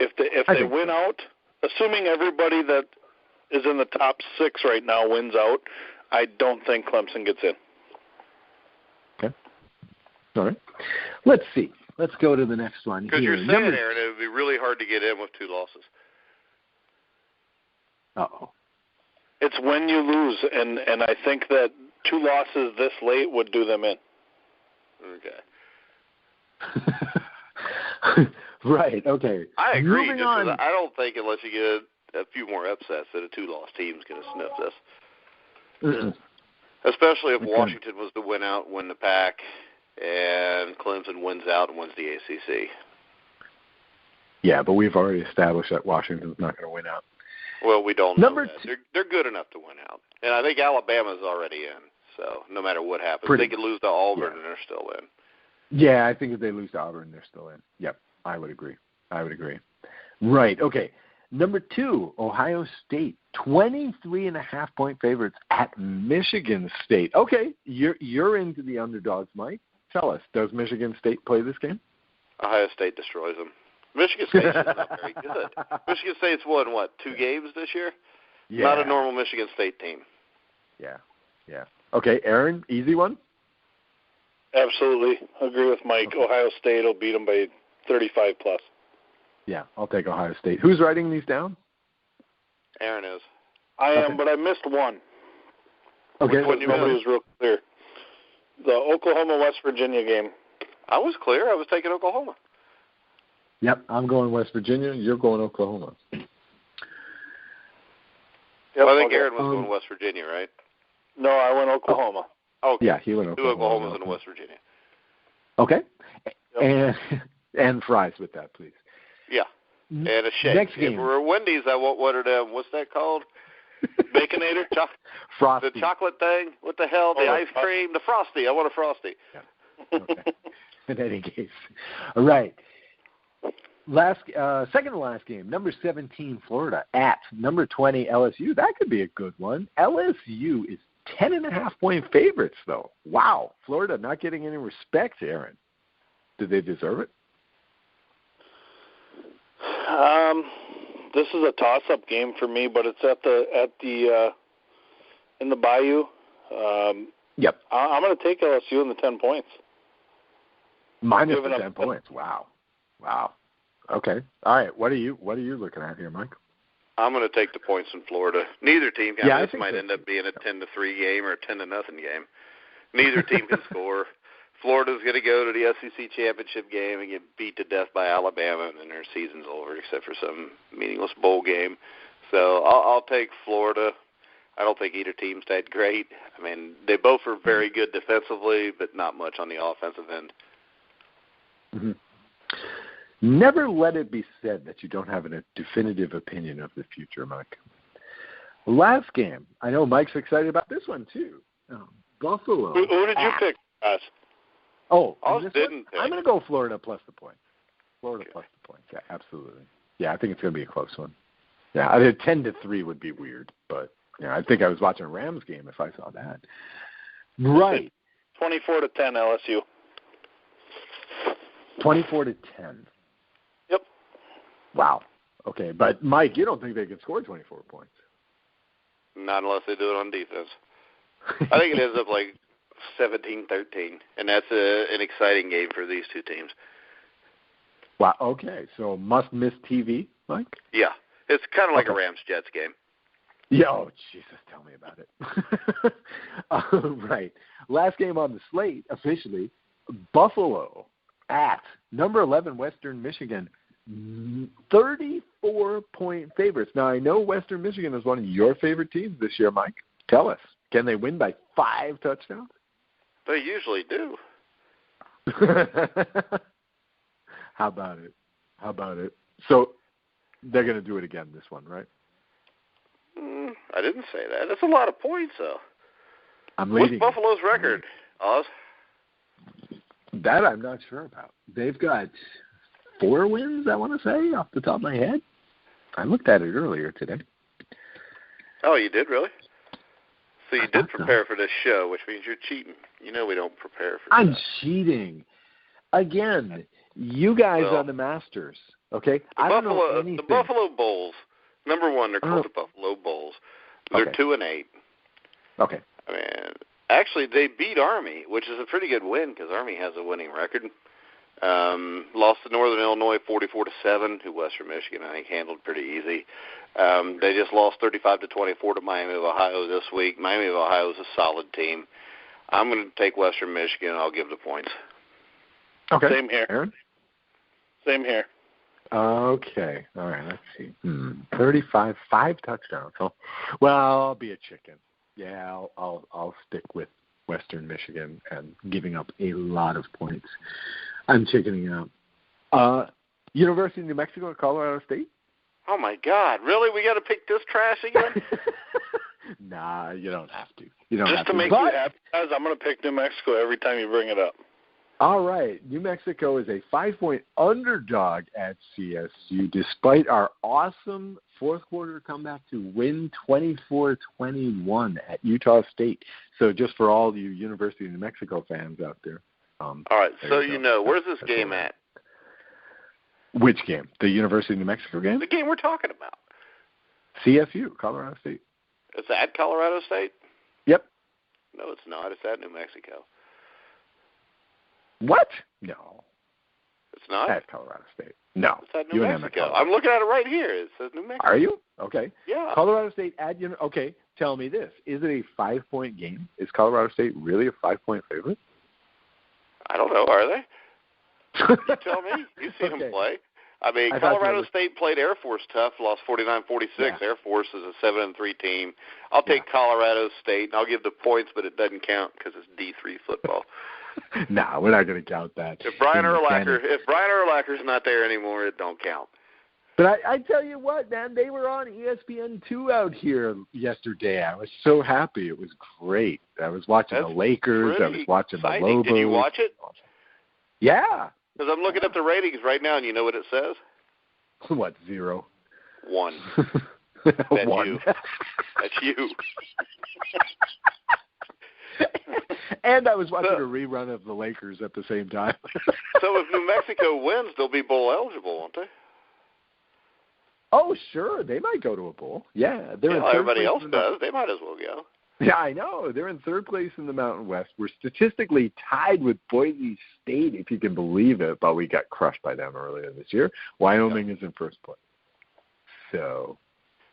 If they win out, assuming everybody that is in the top 6 right now wins out, I don't think Clemson gets in. Okay. All right. Let's see. Let's go to the next one. Because you're saying, Aaron, it would be really hard to get in with 2 losses. Uh-oh. It's when you lose, and I think that 2 losses this late would do them in. Okay. Right, okay. I agree. Moving on. I don't think unless you get a few more upsets that a 2-loss team's going to sniff this. Mm-mm. Especially if Washington was to win the pack, and Clemson wins out and wins the ACC. Yeah, but we've already established that Washington's not going to win out. Well, we don't know that. They're good enough to win out. And I think Alabama's already in, so no matter what happens. They could lose to Auburn and they're still in. Yeah, I think if they lose to Auburn, they're still in. Yep, I would agree. Right, okay. Number 2, Ohio State, 23.5-point favorites at Michigan State. Okay, you're into the underdogs, Mike. Tell us, does Michigan State play this game? Ohio State destroys them. Michigan State's not very good. Michigan State's won, 2 games this year? Yeah. Not a normal Michigan State team. Yeah. Okay, Aaron, easy one? Absolutely. Agree with Mike. Okay. Ohio State will beat them by 35+. Yeah, I'll take Ohio State. Who's writing these down? Aaron is. I am, but I missed one. Okay. Nobody was real clear. The Oklahoma-West Virginia game. I was clear. I was taking Oklahoma. Yep, I'm going West Virginia. You're going Oklahoma. Yep, I think Aaron was going West Virginia, right? No, I went Oklahoma. Okay. Yeah, he went Oklahoma. 2 Oklahomas and West Virginia. Okay. Yep. And fries with that, please. Yeah, and a shake. Next game. If we're Wendy's, I want one of them. What's that called? Baconator? Frosty. The chocolate thing? What the hell? The ice cream? The Frosty. I want a Frosty. Yeah. Okay. In any case. All right. Second to last game, number 17, Florida, at number 20, LSU. That could be a good one. LSU is 10.5-point favorites, though. Wow. Florida not getting any respect, Aaron. Do they deserve it? This is a toss-up game for me, but it's in the Bayou. Yep. I'm going to take LSU in the 10 points. Minus the 10 points. Wow. Okay. All right. What are you looking at here, Mike? I'm going to take the points in Florida. Neither team. This might end up being a 10-3 game or a 10-0 game. Neither team can score. Florida's going to go to the SEC championship game and get beat to death by Alabama, and then their season's over, except for some meaningless bowl game. So I'll take Florida. I don't think either team's that great. I mean, they both are very good defensively, but not much on the offensive end. Mm-hmm. Never let it be said that you don't have a definitive opinion of the future, Mike. Last game, I know Mike's excited about this one too. Buffalo. Who did you pick, guys? Oh, I didn't pick. I'm going to go Florida plus the point. Florida plus the point. Yeah, absolutely. Yeah, I think it's going to be a close one. Yeah, I think 10-3 would be weird, but yeah, I think I was watching a Rams game if I saw that. Right. 24-10 LSU. 24-10. Yep. Wow. Okay, but Mike, you don't think they could score 24 points? Not unless they do it on defense. I think it ends up like 17-13, and that's an exciting game for these two teams. Wow. Okay, so must-miss TV, Mike? Yeah, it's kind of like a Rams-Jets game. Yeah, oh, Jesus, tell me about it. Right. Last game on the slate, officially, Buffalo at number 11, Western Michigan, 34-point favorites. Now, I know Western Michigan is one of your favorite teams this year, Mike. Tell us, can they win by 5 touchdowns? They usually do. How about it? So they're going to do it again this one, right? I didn't say that. That's a lot of points, though. I'm leading. What's Buffalo's record, Oz? That I'm not sure about. They've got 4 wins, I want to say, off the top of my head. I looked at it earlier today. Oh, you did, really? So you did prepare for this show, which means you're cheating. You know we don't prepare for I'm that. cheating. Again, you guys are the masters, okay? I don't know anything. The Buffalo Bulls, number one, they're called the Buffalo Bulls. They're 2-8. Okay. I mean, actually, they beat Army, which is a pretty good win because Army has a winning record. Lost to Northern Illinois 44-7, who Western Michigan, I think, handled pretty easy. They just lost 35-24 to Miami of Ohio this week. Miami of Ohio is a solid team. I'm going to take Western Michigan, and I'll give the points. Okay. Same here. Aaron? Same here. Okay. All right, let's see. 35, 5 touchdowns. Oh, well, I'll be a chicken. Yeah, I'll stick with Western Michigan and giving up a lot of points. I'm chickening out. University of New Mexico or Colorado State? Oh, my God. Really? We got to pick this trash again? Nah, you don't have to. Just to make you happy, guys, I'm going to pick New Mexico every time you bring it up. All right. New Mexico is a 5-point underdog at CSU, despite our awesome fourth-quarter comeback to win 24-21 at Utah State. So just for all you University of New Mexico fans out there. All right, so you know, where's this game at? Which game? The University of New Mexico game? The game we're talking about. CSU, Colorado State. It's at Colorado State? Yep. No, it's not. It's at New Mexico. What? No. It's not? At Colorado State. No. It's at New Mexico. I'm looking at it right here. It says New Mexico. Are you? Okay. Yeah. Colorado State at okay, tell me this. Is it a 5-point game? Is Colorado State really a 5-point favorite? I don't know. Are they? You tell me. You've seen them play. I mean, Colorado State played Air Force tough, lost 49-46. Yeah. Air Force is a 7-3 team. I'll take Colorado State, and I'll give the points, but it doesn't count because it's D3 football. Nah, we're not going to count that. If Brian Urlacher's not there anymore, it don't count. But I tell you what, man, they were on ESPN2 out here yesterday. I was so happy. It was great. I was watching the Lakers. I was watching the Lobos. Did you watch it? Yeah. Because I'm looking up the ratings right now, and you know what it says? What, 0? 1. That's 1. You. That's you. And I was watching a rerun of the Lakers at the same time. So if New Mexico wins, they'll be bowl eligible, won't they? Oh, sure. They might go to a bowl. Yeah. Everybody else does. They might as well go. Yeah, I know. They're in 3rd place in the Mountain West. We're statistically tied with Boise State, if you can believe it, but we got crushed by them earlier this year. Wyoming is in 1st place. So.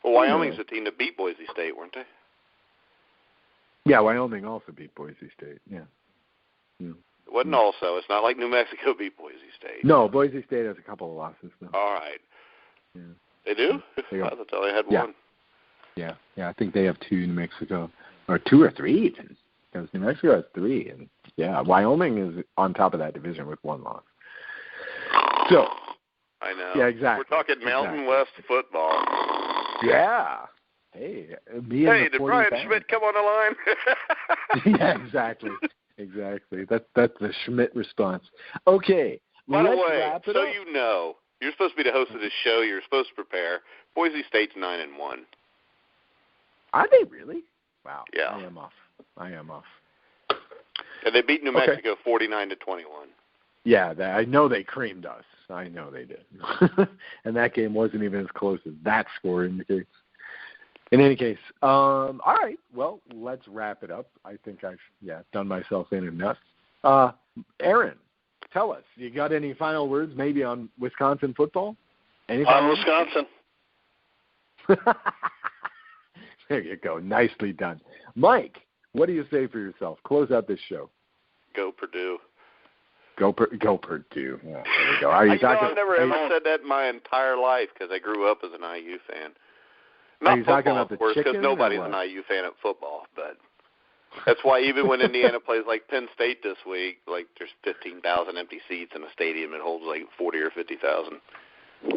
Well, Wyoming's the team that beat Boise State, weren't they? Yeah, Wyoming also beat Boise State. Yeah. It wasn't also. It's not like New Mexico beat Boise State. No, Boise State has a couple of losses now. All right. Yeah. They do? I thought they only had one. Yeah, I think they have 2 in New Mexico. Or 2 or 3 even. Because New Mexico has 3. And, Wyoming is on top of that division with 1 loss. So, I know. Yeah, exactly. We're talking Mountain West football. Yeah. Hey, me and Hey, did Brian Schmidt come on the line? Yeah, exactly. Exactly. That's the Schmidt response. Okay. By the let's way, wrap it so up. you know, you're supposed to be the host of this show. You're supposed to prepare. Boise State's 9-1. Are they really? Wow. Yeah. I am off. And they beat New Okay. Mexico 49-21. Yeah, I know they creamed us. I know they did. And that game wasn't even as close as that score indicates. In any case, all right. Well, let's wrap it up. I think I've done myself in enough. Aaron, tell us, you got any final words maybe on Wisconsin football? On Wisconsin. There you go. Nicely done. Mike, what do you say for yourself? Close out this show. Go Purdue. Go Purdue. Yeah, there we go. Are you I've never ever said that in my entire life because I grew up as an IU fan. Not football, of course, because nobody's an IU fan at football. But that's why even when Indiana plays like Penn State this week, like there's 15,000 empty seats in a stadium that holds like 40 or 50,000.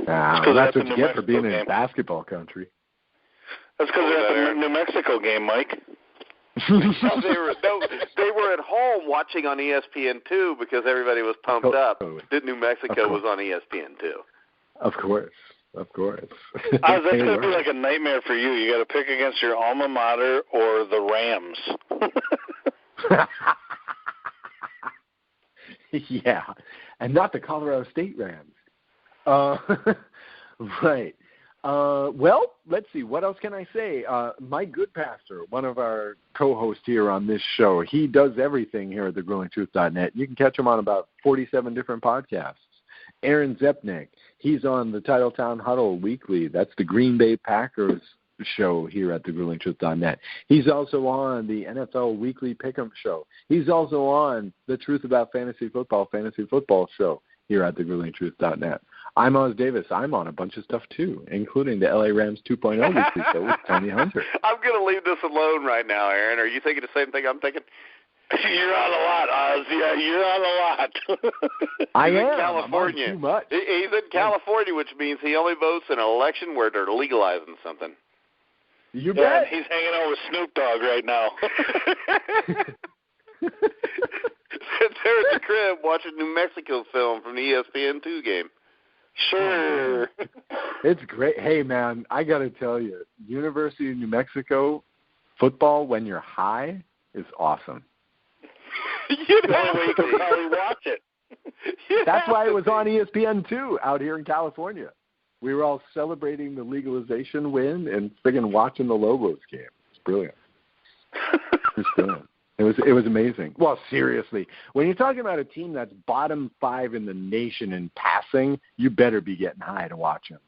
Well, that's what you get for being in basketball country. That's because they're at the New Mexico game, Mike. No, they were at home watching on ESPN2 because everybody was pumped up that New Mexico was on ESPN2. Of course. That's going to be like a nightmare for you. You got to pick against your alma mater or the Rams. Yeah, and not the Colorado State Rams. Right. Well, let's see. What else can I say? Mike Goodpaster, one of our co-hosts here on this show, he does everything here at thegruelingtruth.net. You can catch him on about 47 different podcasts. Aaron Zepnick, he's on the Titletown Huddle Weekly. That's the Green Bay Packers show here at thegruelingtruth.net. He's also on the NFL Weekly Pick'em show. He's also on the Truth About Fantasy Football show here at thegruelingtruth.net. I'm Oz Davis. I'm on a bunch of stuff, too, including the LA Rams 2.0 Weekly show with Tony Hunter. I'm going to leave this alone right now, Aaron. Are you thinking the same thing I'm thinking? You're on a lot, Oz. Yeah, you're on a lot. I am. In California. I'm on too much. He's in California, which means he only votes in an election where they're legalizing something. You bet. He's hanging out with Snoop Dogg right now. Sits there at the crib watching New Mexico film from the ESPN2 game. Sure. It's great. Hey, man, I got to tell you, University of New Mexico football when you're high is awesome. You can probably watch it. That's why it was on ESPN2 out here in California. We were all celebrating the legalization win and friggin' watching the Lobos game. It's brilliant. It's brilliant. It was amazing. Well, seriously, when you're talking about a team that's bottom 5 in the nation in passing, you better be getting high to watch them.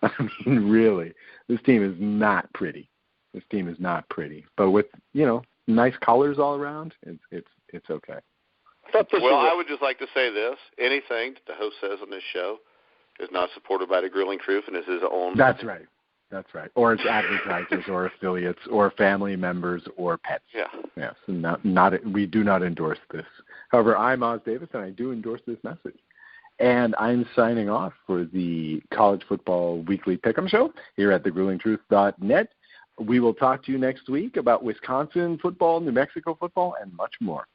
I mean, really, this team is not pretty. But with, nice colors all around, it's okay. Well, I would just like to say this. Anything that the host says on this show is not supported by the Grilling Truth and is his own. That's right. Or it's advertisers or affiliates or family members or pets. Yeah. Yes. We do not endorse this. However, I'm Oz Davis, and I do endorse this message. And I'm signing off for the College Football Weekly Pick'em Show here at thegruelingtruth.net. We will talk to you next week about Wisconsin football, New Mexico football, and much more.